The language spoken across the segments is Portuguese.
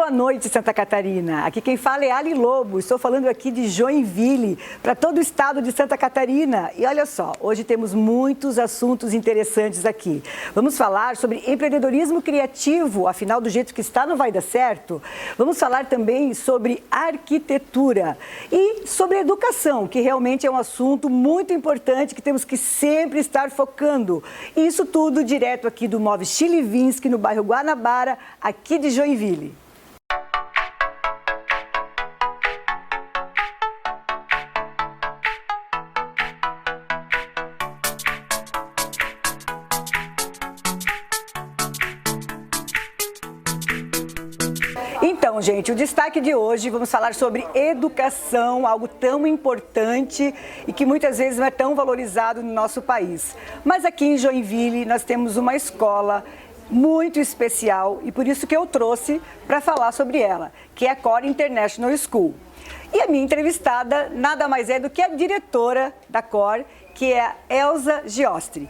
Boa noite, Santa Catarina. Aqui quem fala é Ali Lobo. Estou falando aqui de Joinville, para todo o estado de Santa Catarina. E olha só, hoje temos muitos assuntos interessantes aqui. Vamos falar sobre empreendedorismo criativo, afinal, do jeito que está, não vai dar certo. Vamos falar também sobre arquitetura e sobre educação, que realmente é um assunto muito importante que temos que sempre estar focando. E isso tudo direto aqui do Móveis Chilivinsky, no bairro Guanabara, aqui de Joinville. Então, gente, o destaque de hoje, vamos falar sobre educação, algo tão importante e que muitas vezes não é tão valorizado no nosso país. Mas aqui em Joinville nós temos uma escola muito especial e por isso que eu trouxe para falar sobre ela, que é a Core International School. E a minha entrevistada nada mais é do que a diretora da Core, que é a Elza Giostri.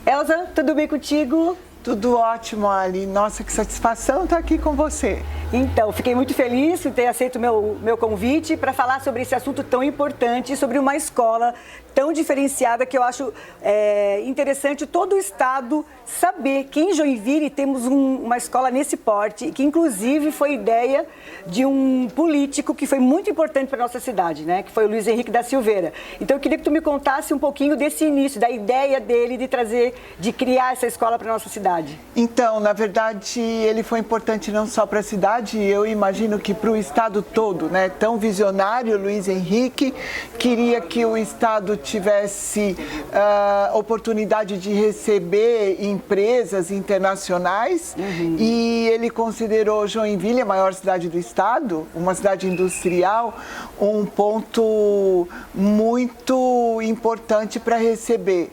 Elza, tudo bem contigo? Tudo ótimo, Ali. Nossa, que satisfação estar aqui com você. Então, fiquei muito feliz por ter aceito o meu convite para falar sobre esse assunto tão importante, sobre uma escola tão diferenciada que eu acho interessante todo o estado saber que em Joinville temos uma escola nesse porte, que inclusive foi ideia de um político que foi muito importante para a nossa cidade, né? Que foi o Luiz Henrique da Silveira. Então, eu queria que tu me contasse um pouquinho desse início, da ideia dele de criar essa escola para a nossa cidade. Então, na verdade, ele foi importante não só para a cidade, eu imagino que para o estado todo, né? Tão visionário, Luiz Henrique queria que o estado tivesse oportunidade de receber empresas internacionais e ele considerou Joinville, a maior cidade do estado, uma cidade industrial, um ponto muito importante para receber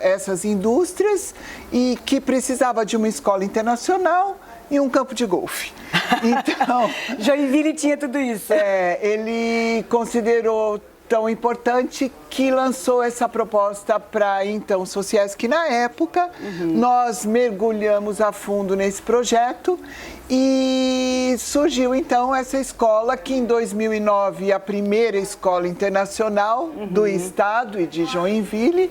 essas indústrias e que precisava de uma escola internacional e um campo de golfe. Então, Joinville tinha tudo isso. Ele considerou tão importante que lançou essa proposta para então o Sociesc na época. Nós mergulhamos a fundo nesse projeto e surgiu então essa escola que em 2009 é a primeira escola internacional do estado e de Joinville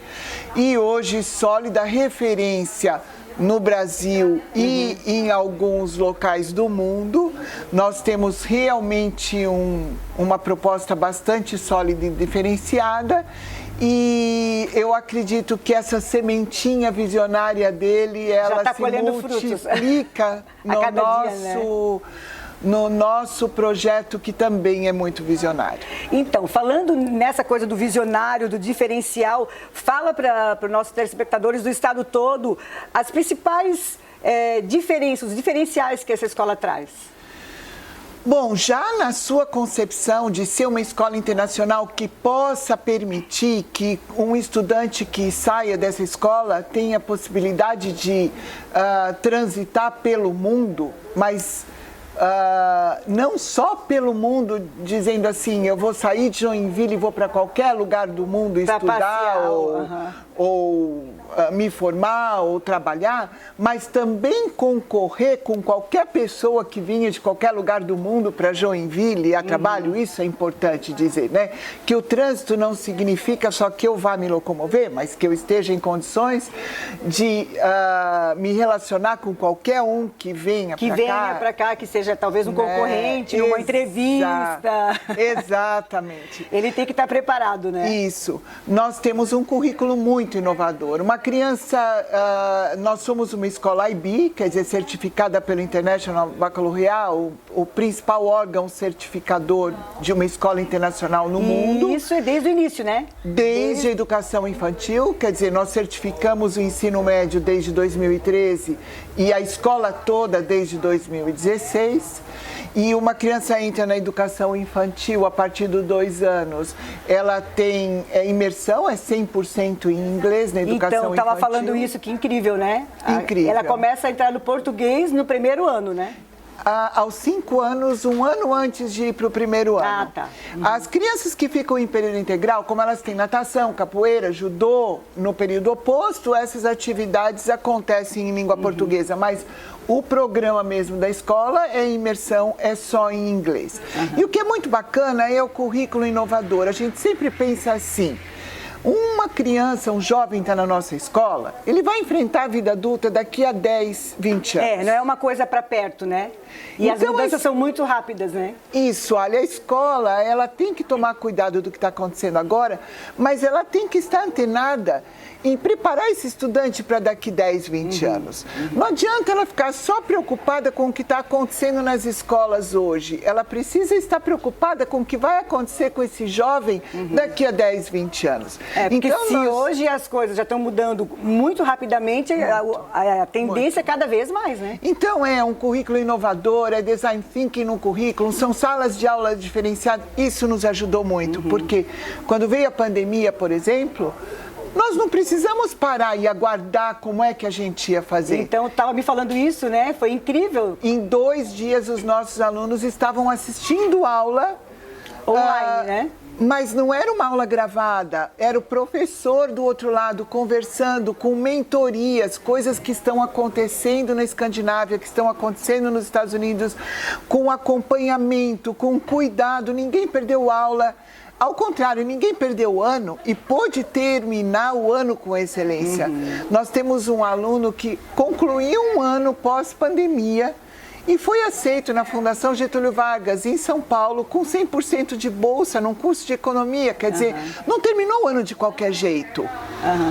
e hoje sólida referência no Brasil e em alguns locais do mundo. Nós temos realmente uma proposta bastante sólida e diferenciada e eu acredito que essa sementinha visionária dele, ela tá se frutos. multiplica no nosso projeto, que também é muito visionário. Então, falando nessa coisa do visionário, do diferencial, fala para os nossos telespectadores do estado todo as principais diferenças, os diferenciais que essa escola traz. Bom, já na sua concepção de ser uma escola internacional que possa permitir que um estudante que saia dessa escola tenha a possibilidade de transitar pelo mundo, mas não só pelo mundo, dizendo assim, eu vou sair de Joinville e vou para qualquer lugar do mundo estudar ou me formar ou trabalhar, mas também concorrer com qualquer pessoa que vinha de qualquer lugar do mundo para Joinville a trabalho. Isso é importante dizer, né? Que o trânsito não significa só que eu vá me locomover, mas que eu esteja em condições de me relacionar com qualquer um que venha para cá. Que seja talvez um concorrente, uma entrevista. Exatamente. Ele tem que estar preparado, né? Isso. Nós temos um currículo muito inovador. Uma criança, nós somos uma escola IB, quer dizer, certificada pelo International Baccalaureate, o principal órgão certificador de uma escola internacional no mundo. Isso é desde o início, né? Desde a educação infantil, quer dizer, nós certificamos o ensino médio desde 2013 e a escola toda desde 2016. E uma criança entra na educação infantil a partir dos 2 anos, ela tem imersão, é 100% em inglês na educação infantil. Então, estava falando isso, que incrível, né? Incrível. Ela começa a entrar no português no primeiro ano, né? aos 5 anos, um ano antes de ir para o primeiro ano. Ah, tá. As crianças que ficam em período integral, como elas têm natação, capoeira, judô, no período oposto, essas atividades acontecem em língua portuguesa, mas o programa mesmo da escola é imersão, é só em inglês. E o que é muito bacana é o currículo inovador. A gente sempre pensa assim, uma criança, um jovem está na nossa escola, ele vai enfrentar a vida adulta daqui a 10, 20 anos. Não é uma coisa para perto, né? E então, as mudanças são muito rápidas, né? Isso, olha, a escola, ela tem que tomar cuidado do que está acontecendo agora, mas ela tem que estar antenada em preparar esse estudante para daqui 10, 20 anos. Não adianta ela ficar só preocupada com o que está acontecendo nas escolas hoje. Ela precisa estar preocupada com o que vai acontecer com esse jovem daqui a 10, 20 anos. Porque então, se hoje as coisas já estão mudando muito rapidamente, a tendência é cada vez mais, né? Então é um currículo inovador, é design thinking no currículo, são salas de aula diferenciadas. Isso nos ajudou muito, porque quando veio a pandemia, por exemplo, nós não precisamos parar e aguardar como é que a gente ia fazer. Então, estava me falando isso, né? Foi incrível. Em 2 dias, os nossos alunos estavam assistindo aula online, né? Mas não era uma aula gravada, era o professor do outro lado conversando com mentorias, coisas que estão acontecendo na Escandinávia, que estão acontecendo nos Estados Unidos, com acompanhamento, com cuidado. Ninguém perdeu aula. Ao contrário, ninguém perdeu o ano e pôde terminar o ano com excelência. Nós temos um aluno que concluiu um ano pós-pandemia e foi aceito na Fundação Getúlio Vargas, em São Paulo, com 100% de bolsa, num curso de economia. Quer dizer, não terminou o ano de qualquer jeito.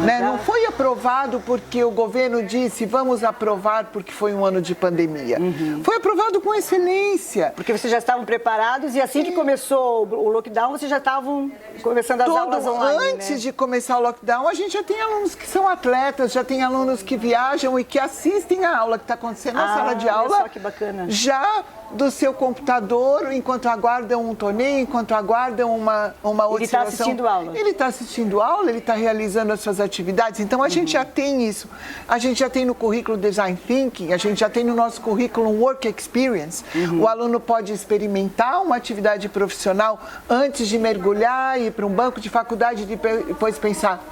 Né? Não foi aprovado porque o governo disse, vamos aprovar porque foi um ano de pandemia. Foi aprovado com excelência. Porque vocês já estavam preparados e assim que começou o lockdown, vocês já estavam começando as aulas online, antes de começar o lockdown, a gente já tem alunos que são atletas, já tem alunos que viajam e que assistem a aula que está acontecendo na sala de aula. Só que bacana. Já do seu computador, enquanto aguardam um torneio, enquanto aguardam uma outra Ele está assistindo aula. Ele está assistindo aula, ele está realizando as suas atividades. Então, a gente já tem isso. A gente já tem no currículo Design Thinking, a gente já tem no nosso currículo Work Experience. O aluno pode experimentar uma atividade profissional antes de mergulhar, ir para um banco de faculdade e depois pensar...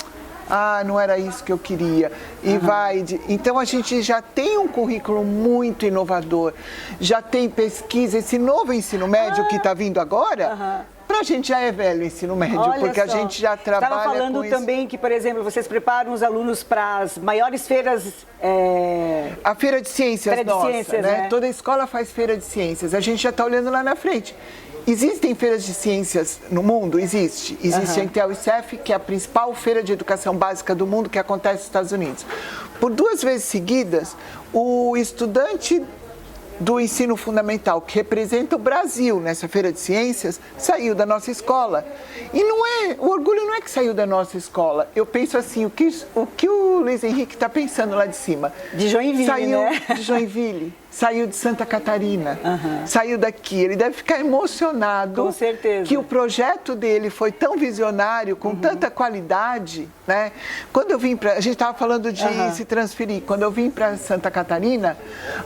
não era isso que eu queria. E Então, a gente já tem um currículo muito inovador, já tem pesquisa, esse novo ensino médio que está vindo agora, para a gente já é velho o ensino médio, porque a gente já trabalha Estava falando com isso. também que, por exemplo, vocês preparam os alunos para as maiores feiras... A feira de ciências nossa, né? Toda escola faz feira de ciências, a gente já está olhando lá na frente. Existem feiras de ciências no mundo? Existe. Existe a Intel ICEF, que é a principal feira de educação básica do mundo, que acontece nos Estados Unidos. Por 2 vezes seguidas, o estudante do ensino fundamental, que representa o Brasil nessa feira de ciências, saiu da nossa escola. E o orgulho não é que saiu da nossa escola. Eu penso assim, o que o Luiz Henrique está pensando lá de cima? De Joinville, saiu né? de Joinville, saiu de Santa Catarina, saiu daqui. Ele deve ficar emocionado. Com certeza. Que o projeto dele foi tão visionário, com tanta qualidade, né? Quando eu vim a gente estava falando de se transferir. Quando eu vim para Santa Catarina,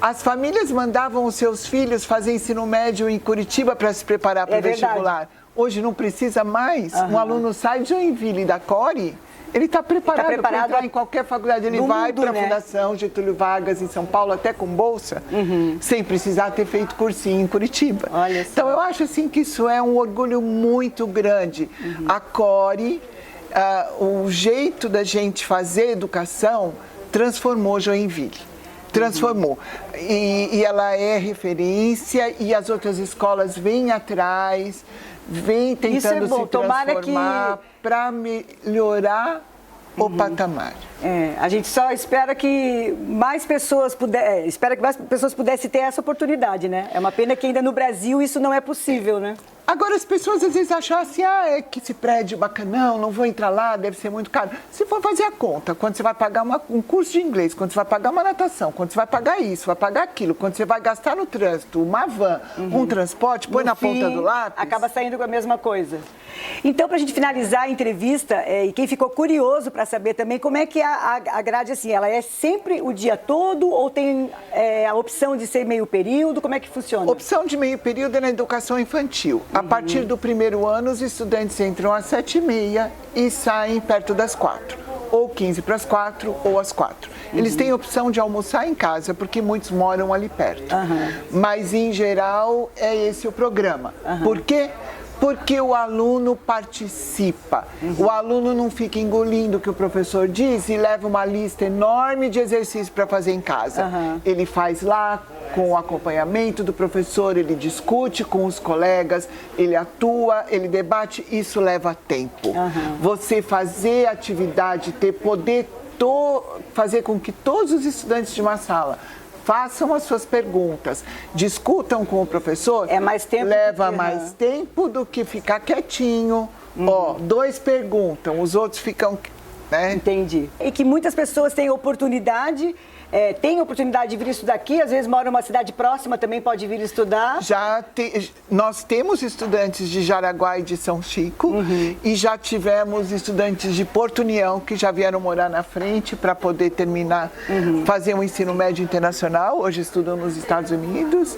as famílias mandavam os seus filhos fazer ensino médio em Curitiba para se preparar para o vestibular. Hoje não precisa mais. Um aluno sai de Joinville da Core, ele está preparado para entrar em qualquer faculdade. Ele vai para a Fundação Getúlio Vargas em São Paulo, até com bolsa, sem precisar ter feito cursinho em Curitiba. Olha só. Então, eu acho assim que isso é um orgulho muito grande. A Core, o jeito da gente fazer educação, transformou Joinville. Transformou. E ela é referência e as outras escolas vêm atrás, vêm tentando se transformar para melhorar o patamar. A gente só espera que mais pessoas pudessem ter essa oportunidade, né? É uma pena que ainda no Brasil isso não é possível, né? Agora, as pessoas às vezes acham assim, é que esse prédio bacanão, não vou entrar lá, deve ser muito caro. Se for fazer a conta, quando você vai pagar um curso de inglês, quando você vai pagar uma natação, quando você vai pagar isso, vai pagar aquilo, quando você vai gastar no trânsito, uma van, um transporte, põe na ponta do lápis. Acaba saindo com a mesma coisa. Então, para a gente finalizar a entrevista, e quem ficou curioso para saber também, como é que a grade, assim, ela é sempre o dia todo ou tem a opção de ser meio período? Como é que funciona? Opção de meio período é na educação infantil. A partir do primeiro ano, os estudantes entram às 7h30 e saem perto das 4. Ou 15 para as 4 ou às 4. Eles têm a opção de almoçar em casa, porque muitos moram ali perto. Mas, em geral, é esse o programa. Por quê? Porque o aluno participa. O aluno não fica engolindo o que o professor diz e leva uma lista enorme de exercícios para fazer em casa. Ele faz lá com o acompanhamento do professor, ele discute com os colegas, ele atua, ele debate, isso leva tempo. Você fazer atividade, fazer com que todos os estudantes de uma sala façam as suas perguntas, discutam com o professor, leva mais tempo do que ficar quietinho. Dois perguntam, os outros ficam... Né? Entendi. E que muitas pessoas têm oportunidade de vir estudar aqui, às vezes moram numa cidade próxima, também pode vir estudar. Nós temos estudantes de Jaraguá e de São Chico, e já tivemos estudantes de Porto União que já vieram morar na frente para poder terminar, fazer um ensino médio internacional, hoje estudam nos Estados Unidos.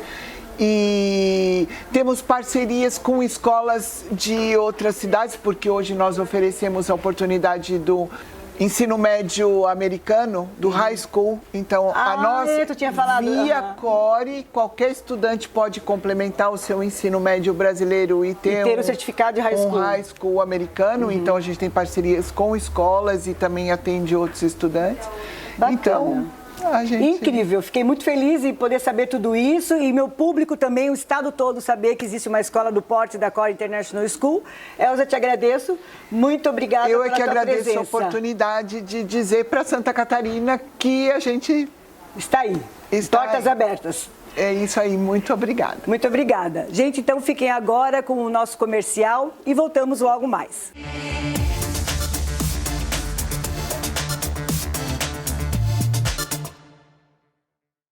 E temos parcerias com escolas de outras cidades, porque hoje nós oferecemos a oportunidade do ensino médio americano, do high school. Então, a nossa, tu tinha falado. via Core, qualquer estudante pode complementar o seu ensino médio brasileiro e ter o certificado de high school. Um high school americano. Então, a gente tem parcerias com escolas e também atende outros estudantes. Bacana. Então, incrível, fiquei muito feliz em poder saber tudo isso e meu público também, o estado todo, saber que existe uma escola do porte da Core International School. Elza, te agradeço, muito obrigada pela tua presença. Eu é que agradeço a oportunidade de dizer para Santa Catarina que a gente está aí, portas abertas. É isso aí, muito obrigada. Muito obrigada. Gente, então fiquem agora com o nosso comercial e voltamos logo mais.